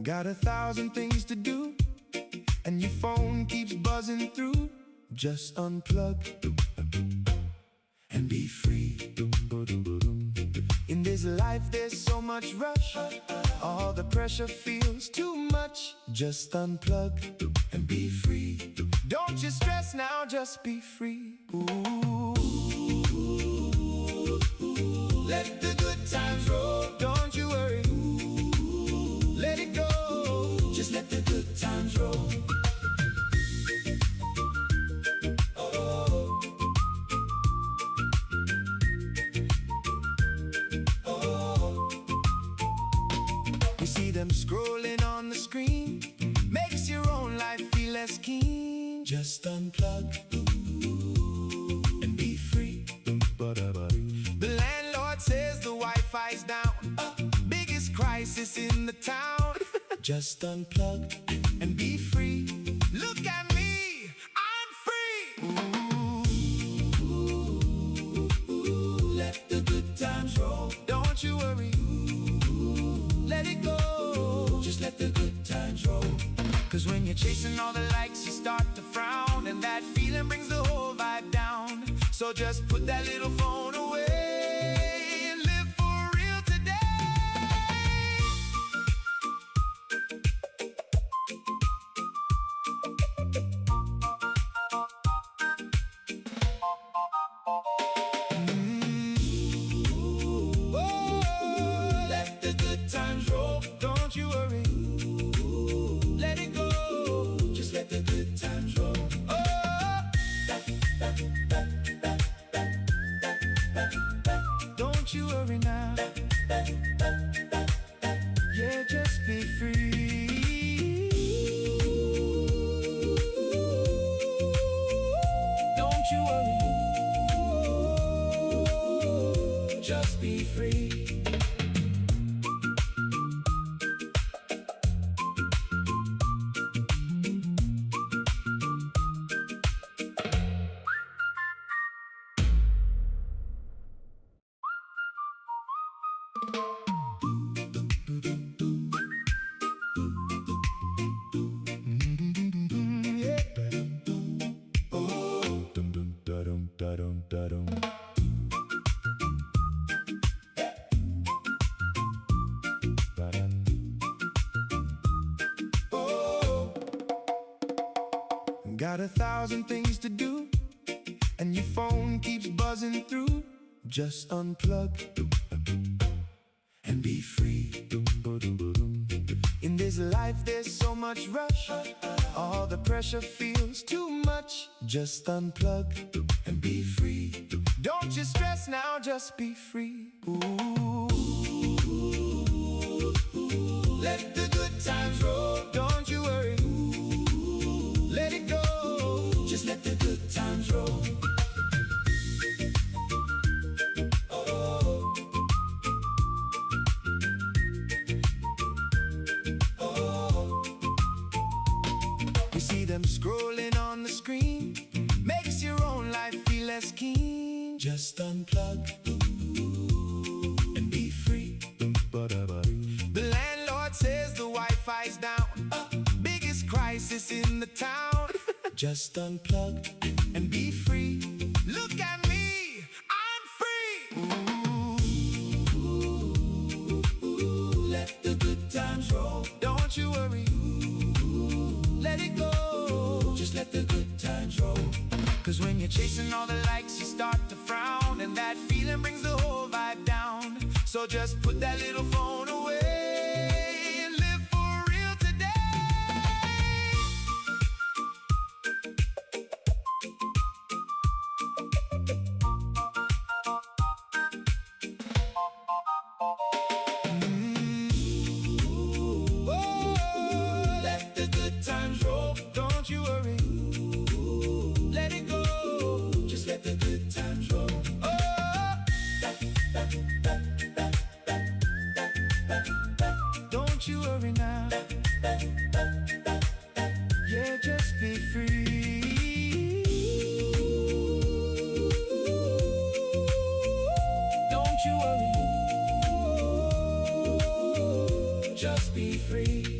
Got 1,000 things to do, and your phone keeps buzzing through. Just unplug and be free. In this life there's so much rush, all the pressure feels too much. Just unplug and be free. Don't you stress now, just be free. Ooh. Let the good times roll, don't you worry. Let it go, just let the good times roll. Them scrolling on the screen makes your own life feel less keen. Just unplug and be free. The landlord says the Wi-Fi's down, biggest crisis in the town. Just unplug and be free. Look at me, I'm free. Ooh, let the good times roll, don't you worry. Let it go, just let the good times roll. Cause when you're chasing all the likes, you start to frown, and that feeling brings the whole vibe down. So just put that little phone away and live for real today. Let the good times roll, don't you worry. Let it go, just let the good times roll. Don't you worry now. Yeah, just be free. Don't you worry. Just be free. Got 1,000 things to do, and your phone keeps buzzing through. Just unplug and be free. In this life there's so much rush, all the pressure feels too much. Just unplug and be free. Don't you stress now, just be free. Ooh. Let the good times roll, don't you worry. Let it go, just let the good times roll. You see them scrolling on the screen makes your own life feel less keen. Just unplug and be free. The landlord says the Wi-Fi's down, biggest crisis in the town. Just unplug and be free. Look at me, I'm free. Ooh, let the good times roll, don't you worry. Let it go, just let the good times roll. Cause when you're chasing all the likes, you start to frown, and that feeling brings the whole vibe down. So just put that little phone away and live for real today. Let the good times roll, don't you worry. Let it go, just let the good times roll. Don't you worry now. Yeah, just be free. Don't you worry. Just be free.